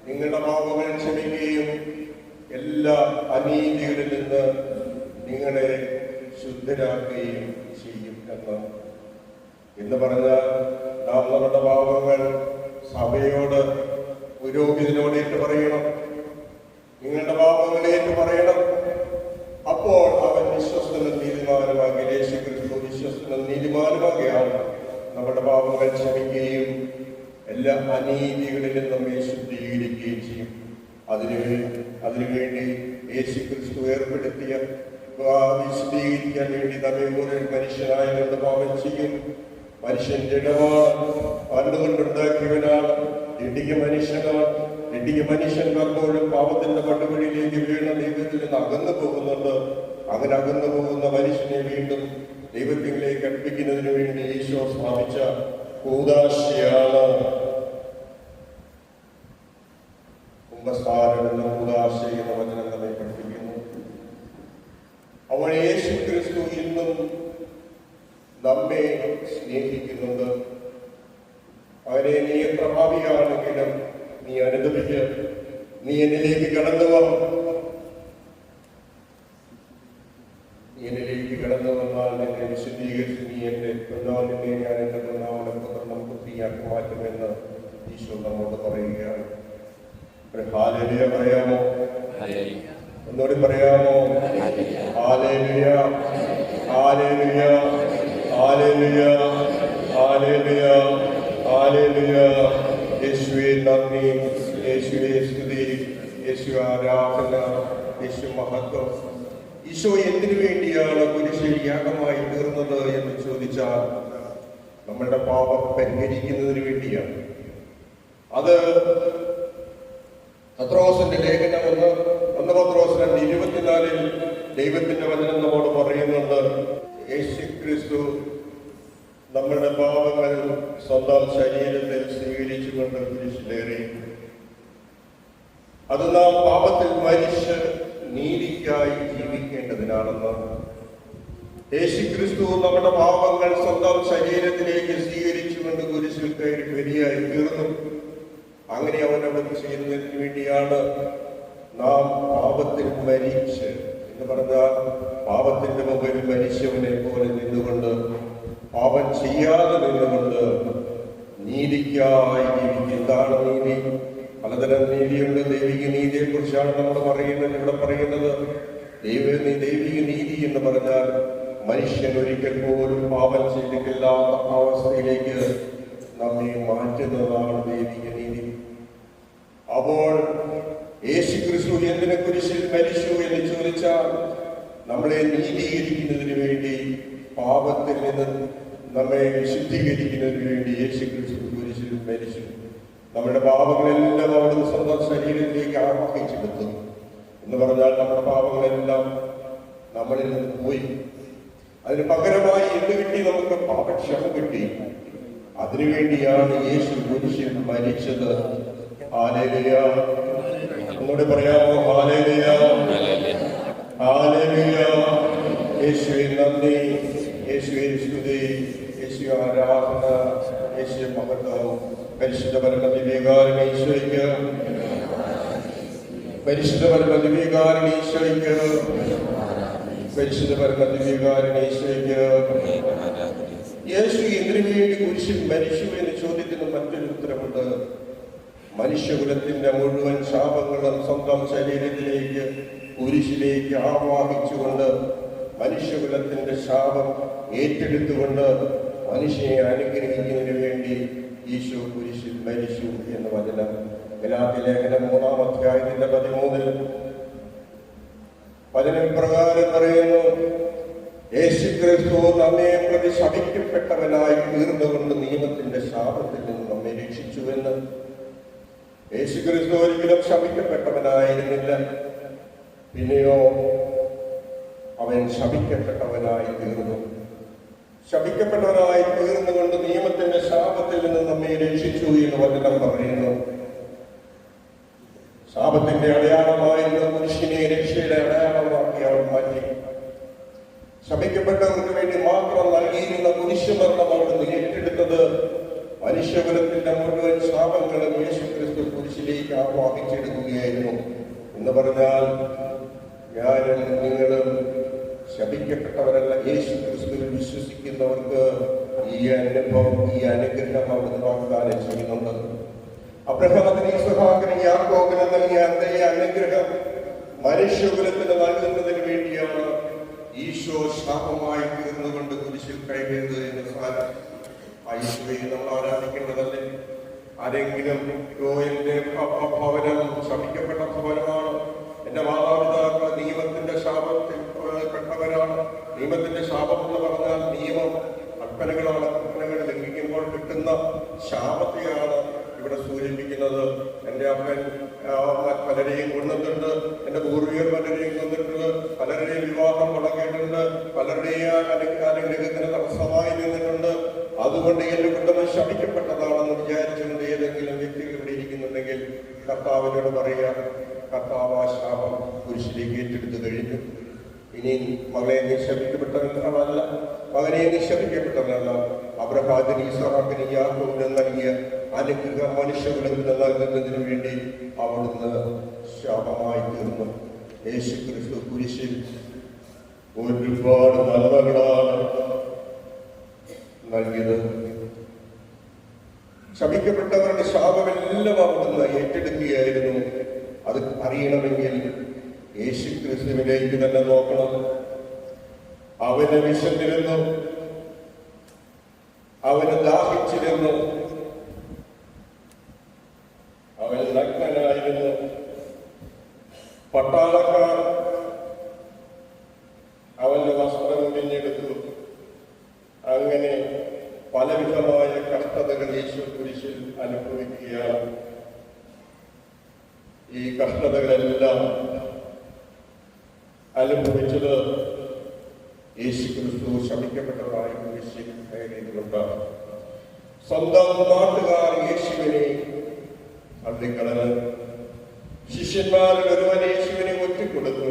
നിങ്ങളുടെ പാപങ്ങൾ ക്ഷമിക്കുകയും എല്ലാ അനീതികളിൽ നിന്ന് നിങ്ങളെ ശുദ്ധരാക്കുകയും ചെയ്യും എന്ന് പറഞ്ഞാൽ നാം നമ്മുടെ പാപങ്ങൾ സഭയോട്, പുരോഹിതനോട് ഏറ്റു പറയണം. നിങ്ങളുടെ പാപങ്ങളെ ഏറ്റു പറയണം. അപ്പോൾ അവൻ വിശ്വസ്തനും നീതിമാനുമാകി, യേശു ക്രിസ്തു വിശ്വസ്തനും നീതിമാനുമാകിയാണ് നമ്മുടെ പാപങ്ങൾ ക്ഷമിക്കുകയും എല്ലാ അനീതികളിലും നമ്മെ ശുദ്ധീകരിക്കുകയും ചെയ്യും. അതിനുവേണ്ടി യേശു ക്രിസ്തു ഏർപ്പെടുത്തിയ വിശുദ്ധീകരിക്കാൻ വേണ്ടി നമ്മെ ഒരു മനുഷ്യനായ കൊണ്ട് പാപം ചെയ്യും. മനുഷ്യൻ ജഡമാണ്, പണ്ടുകൊണ്ടുണ്ടാക്കിയവനാണ്, ഇടിയ മനുഷ്യനാണ്. ഇടിയ മനുഷ്യൻ പലപ്പോഴും പാപത്തിന്റെ പണ്ടുവഴിയിലേക്ക് വീണ ദൈവത്തിൽ നിന്ന് അകന്നു പോകുന്നുണ്ട്. അങ്ങനെ അകന്നു പോകുന്ന മനുഷ്യനെ വീണ്ടും ദൈവത്തിലേക്ക് അടുപ്പിക്കുന്നതിന് വേണ്ടി ഈശോ സ്ഥാപിച്ച കൂദാശയാണ് കുംഭസാരം എന്ന കൂദാശ എന്ന വചനം നമ്മെ പഠിപ്പിക്കുന്നു. അവൻ യേശു ക്രിസ്തു ഇന്നും നമ്മെ സ്നേഹിക്കുന്നുണ്ട്. അവനെ നീ എത്ര ഭാവിയാണെങ്കിലും നീ അനുദപിച്ച് നീ എന്നിലേക്ക് കടന്നു വന്നാൽ എന്നെ വിശുദ്ധീകരിച്ച് നീ എന്റെ പിതാവിനെ ഞാൻ എന്റെ പിതാവിനെ പുത്രനും പുത്രിയാക്കി മാറ്റുമെന്ന് ഈശോ നമ്മോട് പറയുകയാണ്. ഹല്ലേലൂയ പറയാമോ? ഒന്നുകൂടി പറയാമോ? Hallelujah, hallelujah, hallelujah, hallelujah, hallelujah. യേശുവേ നന്ദി, യേശുവേ സ്തുതി, യേശു ആരാധന, യേശു മഹത്വം. ഈശോ എന്തിനു വേണ്ടിയാണ് കുരിശിൽ യാഗമായി തീർന്നത് എന്ന് ചോദിച്ചാൽ നമ്മളുടെ പാപം പരിഹരിക്കുന്നതിന് വേണ്ടിയാണ്. അത് പത്രോസിന്റെ ലേഖനം 1 പത്രോസ് 2:24 ദൈവത്തിന്റെ വചനം നമ്മോട് പറയുന്നുണ്ട്, യേശുക്രിസ്തു നമ്മളുടെ പാപങ്ങൾ സ്വന്തം ശരീരത്തിൽ സ്വീകരിച്ചുകൊണ്ട് കുരിശിലേറി. അത് നാം പാപത്തിൽ മരിച്ച് നീതിക്കായി ജീവിക്കേണ്ടതിനാണെന്ന്. യേശുക്രിസ്തു നമ്മുടെ പാപങ്ങൾ സ്വന്തം ശരീരത്തിലേക്ക് സ്വീകരിച്ചുകൊണ്ട് കുരിശിൽ കയറി ബലിയായി തീർന്നു. അങ്ങനെ അവനവിടെ ചെയ്യുന്നതിന് വേണ്ടിയാണ് നാം പാപത്തിൽ മരിച്ച് എന്ന് പറഞ്ഞാൽ പാപത്തിന്റെ മുമ്പിൽ മരിച്ചവനെ പോലെ നിന്നുകൊണ്ട്, പാപം ചെയ്യാതെ നിന്നുകൊണ്ട് നീതിക്കായി ജീവിക്കുന്നതാണ് നീതി. പലതരം നീതിയുണ്ട്. ദൈവിക നീതിയെ കുറിച്ചാണ് നമ്മൾ ഇവിടെ പറയുന്നത്. ദൈവിക നീതി എന്ന് പറഞ്ഞാൽ മനുഷ്യൻ ഒരിക്കൽ പോലും പാപം ചെയ്തിട്ടില്ലാത്ത അവസ്ഥയിലേക്ക് നമ്മെ മാറ്റുന്നതാണ് ദൈവിക നീതി. അപ്പോൾ യേശുക്രിസ്തു എന്തിനെ കുരിശിൽ മരിച്ചു എന്ന് ചോദിച്ചാൽ, നമ്മളെ നീതീകരിക്കുന്നതിന് വേണ്ടി, പാപത്തിൽ നിന്ന് നമ്മെ വിശുദ്ധീകരിക്കുന്നതിന് വേണ്ടി യേശുക്രിസ്തു കുരിശിൽ മരിച്ചു. നമ്മുടെ പാപങ്ങളെല്ലാം അവിടുന്ന് സ്വന്തം ശരീരത്തിലേക്ക് ആവാഹിച്ചെടുത്തു എന്ന് പറഞ്ഞാൽ നമ്മുടെ പാപങ്ങളെല്ലാം നമ്മളിൽ നിന്ന് പോയി. അതിന് പകരമായി എന്ത് കിട്ടി? നമുക്ക് പാപക്ഷമ കിട്ടി. അതിനുവേണ്ടിയാണ് യേശു കുരിശിൽ മരിച്ചത്. ഹല്ലേലൂയ. ഒന്നുകൂടെ പറയാമോ? Hallelujah, hallelujah. യേശുവേ നന്ദി, യേശുവേ സ്തുതി, യേശുവേ ആരാധന, യേശുവേ മഹത്വം. പരിശുദ്ധ പരമദിവ്യകാരുണ്യ ഈശോയ്ക്ക്, പരിശുദ്ധ പരമദിവ്യകാരുണ്യ ഈശോയ്ക്ക്, പരിശുദ്ധ പരമദിവ്യകാരുണ്യ ഈശോയ്ക്ക്. യേശു എന്തിനു വേണ്ടി കുരിശിൽ മരിച്ചു എന്ന ചോദ്യത്തിന് മറ്റൊരു ഉത്തരമുണ്ട്. മനുഷ്യകുലത്തിന്റെ മുഴുവൻ ശാപങ്ങളും സ്വന്തം ശരീരത്തിലേക്ക് കുരിശിലേക്ക് ആവാഹിച്ചുകൊണ്ട്, മനുഷ്യകുലത്തിന്റെ ശാപം ഏറ്റെടുത്തുകൊണ്ട് മനുഷ്യനെ അനുഗ്രഹിക്കുന്നതിന് വേണ്ടി ഈശോ കുരിശിൽ മരിച്ചു എന്ന വചനം ഗലാത്യ ലേഖനം 3-ാം അധ്യായത്തിന്റെ 13 പ്രകാരം പറയുന്നു, യേശുക്രിസ്തു നമ്മെ പ്രതി ശപിക്കപ്പെട്ടവനായി തീർന്നുകൊണ്ട് നിയമത്തിന്റെ ശാപത്തിൽ നിന്ന് നമ്മെ രക്ഷിച്ചുവെന്ന്. യേശുക്രിസ്തു ഒരിക്കലും ശപിക്കപ്പെട്ടവനായിരുന്നില്ല. പിന്നെയോ അവൻ ശപിക്കപ്പെട്ടവനായി തീർന്നു. ശപിക്കപ്പെട്ടവനായി തീർന്നുകൊണ്ട് നിയമത്തിന്റെ ശാപത്തിൽ നിന്ന് നമ്മെ രക്ഷിച്ചു എന്ന് വചനം പറയുന്നു. ശാപത്തിന്റെ അടയാളമായിരുന്ന പുരുഷനെ രക്ഷയുടെ അടയാളമാക്കി അവൻ മാറ്റി. ശപിക്കപ്പെട്ടവർക്ക് വേണ്ടി മാത്രം നൽകിയിരുന്ന കുരിശുമരണം അവിടുന്ന് ഏറ്റെടുത്തത് മനുഷ്യകുലത്തിന്റെ മുഴുവൻ ശാപങ്ങളും യേശുക്രിസ്തു കുരിശിലേക്ക് ആവാഹിച്ചെടുക്കുകയായിരുന്നു. എന്ന് പറഞ്ഞാൽ ഞാനും നിങ്ങളും ശപിക്കപ്പെട്ടവരല്ല. യേശുക്രിസ്തുവിൽ വിശ്വസിക്കുന്നവർക്ക് ഈ അനുഭവം, ഈ അനുഗ്രഹം അവിടുന്ന് വാഗ്ദാനം ചെയ്യുന്നുണ്ട്. അബ്രഹാമിന്, ഇസ്ഹാക്കിന്, യാക്കോബിന് നൽകിയ അതേ അനുഗ്രഹം മനുഷ്യകുലത്തിന് നൽകുന്നതിന് വേണ്ടിയാണ് ഈശോ ശാപമായി തീർന്നുകൊണ്ട് കുരിശിൽ കയറിയത് എന്ന് സാരം. യേശുവെ നമ്മൾ ആരാധിക്കേണ്ടതല്ലേ? ആരെങ്കിലും എന്റെ ഭവനം ശപിക്കപ്പെട്ട ഭവനമാണ്, എന്റെ മാതാപിതാക്കൾ നിയമത്തിന്റെ ശാപത്തിൽ പെട്ടവരാണ്. നിയമത്തിന്റെ ശാപം എന്ന് പറഞ്ഞാൽ നിയമം കൽപ്പനകളാണ്. കൽപ്പനകൾ ലംഘിക്കുമ്പോൾ കിട്ടുന്ന ശാപത്തെയാണ് ഇവിടെ സൂചിപ്പിക്കുന്നത്. എൻ്റെ അപ്പൻ പലരെയും കൊന്നിട്ടുണ്ട്, എൻ്റെ പൂർവികർ പലരെയും കൊന്നിട്ടുണ്ട്, പലരുടെയും വിവാഹം മുടങ്ങിയിട്ടുണ്ട്, പലരുടെയും അനുഗ്രഹത്തിന് തടസ്സമായി നിന്നിട്ടുണ്ട്. അതുകൊണ്ട് എൻ്റെ കുടുംബം ശപിക്കപ്പെട്ടതാണെന്ന് വിചാരിച്ചുകൊണ്ട് ഏതെങ്കിലും വ്യക്തികൾ ഇവിടെ ഇരിക്കുന്നുണ്ടെങ്കിൽ കർത്താവിനോട് പറയുക, കർത്താവ് ആ ശാപം കുരിശിലേക്ക് ഏറ്റെടുത്തു കഴിഞ്ഞു. ഇനി മകളെ നിക്ഷേപിക്കപ്പെട്ടവരല്ല, മകനെ നിക്ഷേപിക്കപ്പെട്ടവരല്ല. അബ്രഹാമിന്, ഇസ്ഹാക്കിന്, യാക്കോബിന് നൽകിയ അനുഗ്രഹം മനുഷ്യകുലത്തിന് നൽകുന്നതിന് വേണ്ടി അവിടുന്ന് ശാപമായി തീർന്നു. യേശുക്രിസ്തു കുരിശിൽ ഒരുപാട് നന്മകളാണ് നൽകിയത്. ശപിക്കപ്പെട്ടവരുടെ ശാപമെല്ലാം അവിടുന്ന് ഏറ്റെടുക്കുകയായിരുന്നു. അത് അറിയണമെങ്കിൽ യേശുക്രിസ്തുവിലേക്ക് തന്നെ നോക്കണം. അവന് വിശന്നിരുന്നു, അവന് ദാഹിച്ചിരുന്നു, അവൻ നഗ്നനായിരുന്നു. പട്ടാളക്കാർ അവന്റെ വസ്ത്രം ഉരിഞ്ഞെടുത്തു. അങ്ങനെ പലവിധമായ കഷ്ടതകൾ യേശു കുരിശിൽ കുരിശിൽ അനുഭവിക്കുകയാണ്. ഈ കഷ്ടതകളെല്ലാം അനുഭവിച്ചത് യേശുക്രിസ്തു ശപിക്കപ്പെട്ടതായ കുരിശിൽ കയറിയതുകൊണ്ടാണ്. സ്വന്തം നാട്ടുകാർ യേശുവിനെ തള്ളിക്കളഞ്ഞ് ശിഷ്യന്മാരിൽ ഒരുവൻ യേശുവിനെ ഒറ്റിക്കൊടുത്തു.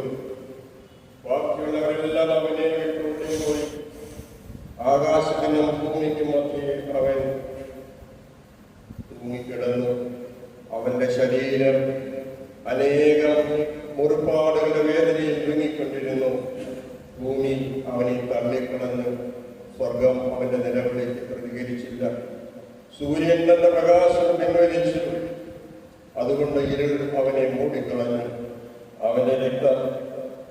ബാക്കിയുള്ളവരെല്ലാം അവനെ വിട്ടുകൊണ്ടേ പോയി. ആകാശത്തിനും ഭൂമിക്കും മധ്യേ അവൻ തൂങ്ങിക്കിടന്നു. അവന്റെ ശരീരം അനേകം മുറിപ്പാടുകളുടെ വേദനയിൽ തൂങ്ങിക്കൊണ്ടിരുന്നു. ഭൂമി അവനെ തള്ളിക്കളഞ്ഞു. സ്വർഗം അവന്റെ നിലവിളിക്ക് പ്രതികരിച്ചില്ല. സൂര്യൻ തന്റെ പ്രകാശം പിൻവലിച്ചു. അതുകൊണ്ട് ഇരുൾ അവനെ മൂടിക്കളഞ്ഞു. അവന്റെ രക്തം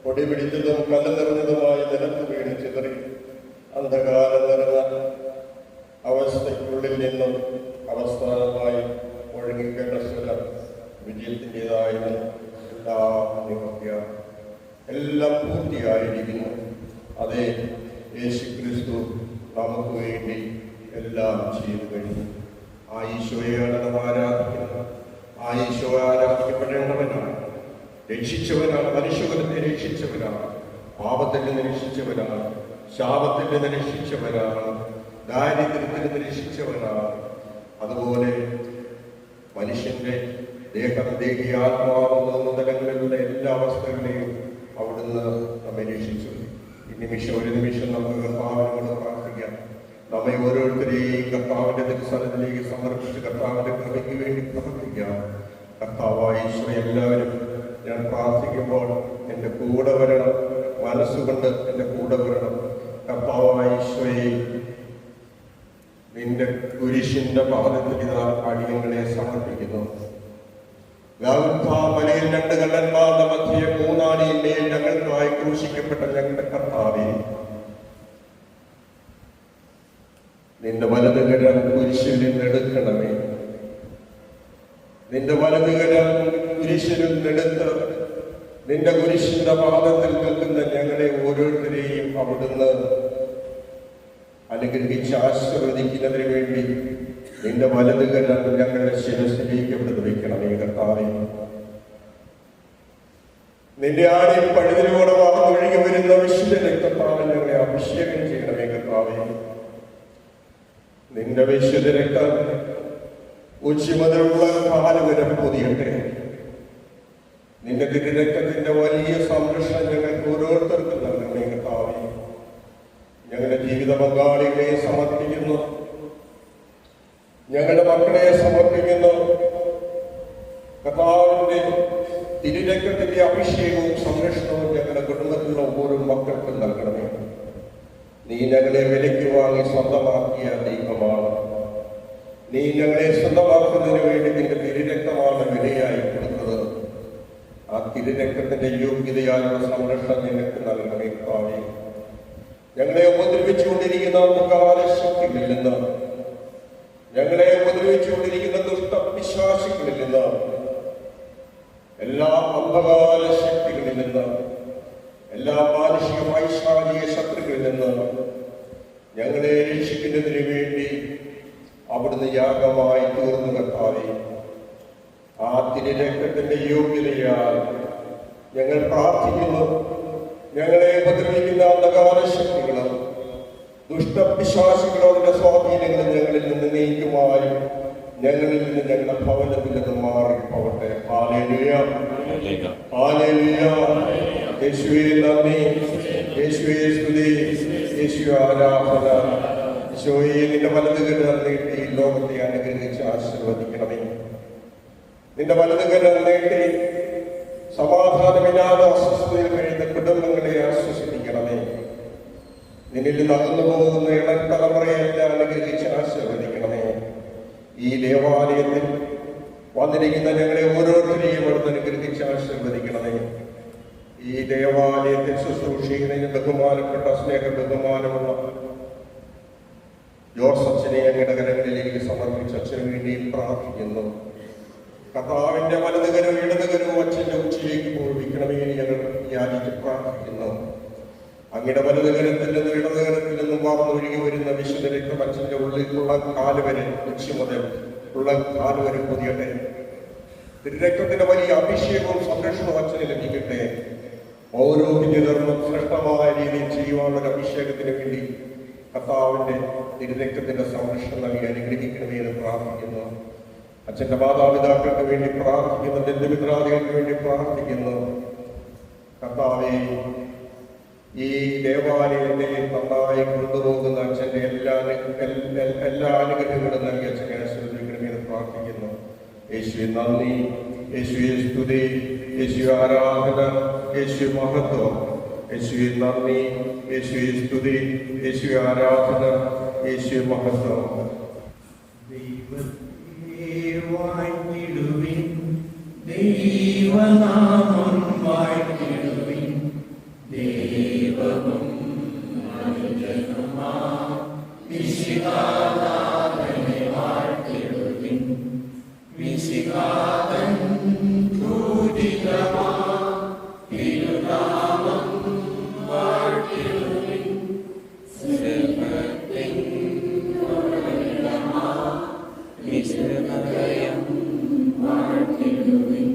പൊടി പിടിച്ചതും കല്ല് നിറഞ്ഞതുമായ നിലത്ത് വീണ് ചിതറി. അന്ധകാരം നിറഞ്ഞ അവസ്ഥയ്ക്കുള്ളിൽ നിന്നും അവസാനമായി ഒഴുങ്ങിക്കേണ്ട സ്ഥലം വിജയത്തിൻ്റെതായിരുന്നു. എല്ലാം പൂർത്തിയായിരിക്കുന്നു. അതേ, യേശുക്രിസ്തു നമുക്ക് വേണ്ടി എല്ലാം ചെയ്തു കഴിഞ്ഞു. ആ ഈശോയാണ് നാം ആരാധിക്കുന്നത്. ആ ഈശോ ആരാധിക്കപ്പെടേണ്ടവനാണ്, രക്ഷിച്ചവനാണ്, മനുഷ്യകുലത്തെ രക്ഷിച്ചവനാണ്, പാപത്തിൽ നിന്ന് രക്ഷിച്ചവനാണ്, ശാപത്തിൽ നിന്ന് രക്ഷിച്ചവനാണ്, ദാരിദ്ര്യത്തിൽ നിന്ന് രക്ഷിച്ചവനാണ്. അതുപോലെ മനുഷ്യന്റെ ദേഹം, ദേഹി, ആത്മാവ് തലങ്ങളിലുള്ള എല്ലാ അവസ്ഥകളെയും അവിടുന്ന് നമ്മെ രക്ഷിച്ചു. ഈ നിമിഷം, ഒരു നിമിഷം നമുക്ക് കർത്താവിനോട് പ്രാർത്ഥിക്കാം. നമ്മെ ഓരോരുത്തരെയും കർത്താവിന്റെ തിരുസ്ഥലത്തിലേക്ക് സമർപ്പിച്ച് കർത്താവിന്റെ കൃപയ്ക്ക് വേണ്ടി പ്രവർത്തിക്കാം. കർത്താവായ ഈശോ, എല്ലാവരും ഞാൻ പ്രാർത്ഥിക്കുമ്പോൾ എൻ്റെ കൂടെ വരണം, മനസ്സുകൊണ്ട് എൻ്റെ കൂടെ വരണം. കർത്താവായ ഈശോയെ, നിന്റെ കുരിശിന്റെ പാദത്തിൽ ഇതാ അടിയങ്ങളെ സമർപ്പിക്കുന്നു. മലയിൽ രണ്ട് കള്ളന്മാരുടെ മധ്യേ മൂന്നാണിയിന്മേൽ ഞങ്ങൾക്കായി ക്രൂശിക്കപ്പെട്ട ഞങ്ങളുടെ കർത്താവേ, നിന്റെ വലതുകരം കുരിശിൽ നിന്നെടുക്കണമേ. നിന്റെ വലതുകരം കുരിശിൽ നിന്നെടുത്ത് നിന്റെ കുരിശിന്റെ പാദത്തിൽ നിൽക്കുന്ന ഞങ്ങളെ ഓരോരുത്തരെയും അവിടുന്ന് അനുഗ്രഹിച്ച് ആശീർവദിക്കുന്നതിന് വേണ്ടി നിന്റെ വലതുകരം ഞങ്ങളുടെ ശിരസിലേക്ക് അവിടുന്ന് വയ്ക്കണമേ കർത്താവേ. നിന്റെ ആരെയും പഴുതിലൂടെ വാർന്നൊഴുകി വരുന്ന വിശുദ്ധ രക്തത്താൽ ഞങ്ങളെ അഭിഷേകം ചെയ്യണമേ കർത്താവേ. നിന്റെ വിശുദ്ധ രക്തം ഉച്ചമുതലുള്ള കാല് വരെ പൊതിയട്ടെ. നിന്റെ തിരുരക്തത്തിന്റെ വലിയ സംരക്ഷണം ഞങ്ങൾക്ക് ഓരോരുത്തർക്കും നൽകണമേ കർത്താവേ. ഞങ്ങളുടെ ജീവിത പങ്കാളികളെ സമർപ്പിക്കുന്നു, ഞങ്ങളുടെ മക്കളെ സമർപ്പിക്കുന്നു. കർത്താവിന്റെ തിരുരക്തത്തിന്റെ അഭിഷേകവും സംരക്ഷണവും ഞങ്ങളുടെ കുടുംബത്തിലുള്ള ഓരോ മക്കൾക്കും നൽകണമേ. നീ ഞങ്ങളെ വിലയ്ക്ക് വാങ്ങി സ്വന്തമാക്കിയ ദൈവമാണ്. നീ ഞങ്ങളെ സ്വന്തമാക്കുന്നതിന് വേണ്ടി നിന്റെ തിരുരക്തമാണ് വിലയായി കൊടുത്തത്. ആ തിരുരക്തത്തിന്റെ യോഗ്യതയാലുള്ള സംരക്ഷണം ഞങ്ങൾക്ക് നൽകണമേ കർത്താവേ. ഞങ്ങളെ ഉപദ്രവിച്ചുകൊണ്ടിരിക്കുന്ന അന്ധകാര ശക്തികളിൽ നിന്ന്, ഞങ്ങളെ ഉപദ്രവിച്ചുകൊണ്ടിരിക്കുന്ന ദുഷ്ടവിശ്വാസികളിൽ നിന്ന്, എല്ലാ അന്ധകാര ശക്തികളിൽ നിന്ന്, എല്ലാ മാനുഷിക വൈശാലിക ശത്രുക്കളിൽ നിന്ന് ഞങ്ങളെ രക്ഷിക്കുന്നതിന് വേണ്ടി അവിടുന്ന് യാഗമായി തീർന്നു കർത്താവേ. ആ തിരുരക്തത്തിന്റെ യോഗ്യതയാൽ ഞങ്ങൾ പ്രാർത്ഥിക്കുന്നു. ഞങ്ങളെ ഉപദ്രവിക്കുന്ന അന്ധകാര ശക്തികളും ദുഷ്ടവിശ്വാസികളുടെ സ്വാധീനങ്ങളും ഞങ്ങളിൽ നിന്ന് നീക്കുമായി ഞങ്ങളിൽ നിന്ന് ഞങ്ങളുടെ ഭവനത്തിൽ നിന്ന് മാറിപ്പോവട്ടെ. Hallelujah, hallelujah. യേശുവേ നന്ദി, യേശുവേ സ്തുതി, യേശുവേ ആരാധന. യേശുവേ, നിന്റെ വലതുകരം നീട്ടി ലോകത്തെ അനുഗ്രഹിച്ച് ആശീർവദിക്കണമേ. നിന്റെ വലതുകരം നീട്ടി സമാധാനമില്ലാതെ അസ്വസ്ഥതയിൽ കഴിയുന്ന കുടുംബങ്ങളെ ആശ്വസിപ്പിക്കണമേ. നിന്നിൽ നടന്നു പോകുന്ന ഇളം തലമുറയെല്ലാം അനുഗ്രഹിച്ച് ആശീർവദിക്കണമേ. ഈ ദേവാലയത്തിൽ വന്നിരിക്കുന്ന ഞങ്ങളെ ഓരോരുത്തരെയും അവിടുന്ന് അനുഗ്രഹിച്ച് ആശീർവദിക്കണമേ. ഈ ദേവാലയത്തിൽ ശുശ്രൂഷിക്കുന്നതിന് ബഹുമാനപ്പെട്ട ബഹുമാനമുള്ള ജോസഫിനെ ഞങ്ങളുടെ കരങ്ങളിലേക്ക് സമർപ്പിച്ച് അച്ഛന് വേണ്ടി പ്രാർത്ഥിക്കുന്നു. കർത്താവിന്റെ വലതുകരവും ഇടതുകരവും അച്ഛന്റെ ഉച്ചയിലേക്ക് പോയിക്കണമേ ഞങ്ങൾ യാചിച്ച് പ്രാർത്ഥിക്കുന്നു. അങ്ങയുടെ വലതുകരത്തിൽ നിന്നും ഇടതുകരത്തിൽ നിന്നും വാർന്നൊഴുകി വരുന്ന വിശുദ്ധ രക്തം അച്ഛന്റെ ഉള്ളിലുള്ള കാല് വരെ ഉച്ച മുതൽ ഉള്ള കാലം വരെ പൊതിയട്ടെ. തിരുരക്തത്തിന്റെ വലിയ അഭിഷേകവും സംരക്ഷണവും അച്ഛന് ലഭിക്കട്ടെ. പൗരോഹിത്യധർമ്മം ശ്രേഷ്ഠമായ രീതിയിൽ ചെയ്യുവാനുള്ള ഒരു അഭിഷേകത്തിന് വേണ്ടി കർത്താവിന്റെ തിരുരക്തത്തിന്റെ സംരക്ഷണം നൽകി അനുഗ്രഹിക്കണമേ എന്ന് പ്രാർത്ഥിക്കുന്നു. അച്ഛന്റെ മാതാപിതാക്കൾക്ക് വേണ്ടി പ്രാർത്ഥിക്കുന്നു. ബന്ധുമിത്രാദികൾക്ക് വേണ്ടി പ്രാർത്ഥിക്കുന്നു. കർത്താവേ, ഈ ദേവാലയത്തെ നന്നായി കൊണ്ടുപോകുന്ന അച്ഛന്റെ എല്ലാ അനുഗ്രഹങ്ങളും നൽകി അച്ഛനെ ആശീർവദിക്കണമേ എന്ന് പ്രാർത്ഥിക്കുന്നു. യേശുവേ നന്ദി, യേശുവേ സ്തുതി, യേശുവേ ആരാധന, യേശുവേ മഹത്വം. യേശുവേ നന്ദി, യേശുവേ സ്തുതി, യേശുവേ ആരാധന, യേശുവേ മഹത്വം. ദൈവനാമം വാഴ്ത്തിടുവിൻ, ദൈവവും മനുഷ്യനുമാം മിശിഹാനാഥനെ വാഴ്ത്തിടുവിൻ. മിശിഹാതൻ പൂജിതമാം തിരുനാമം വാഴ്ത്തിടുവിൻ. സർവ്വത്തിൻ ഉറവിടമാം മിശിഹായം വാഴ്ത്തിടുവിൻ.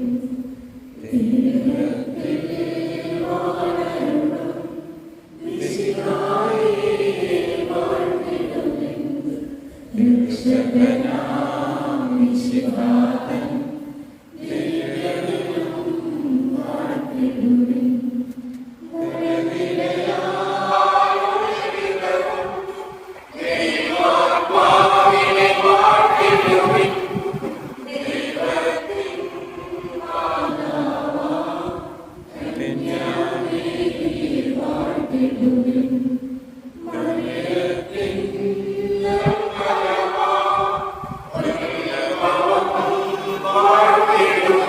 Lord,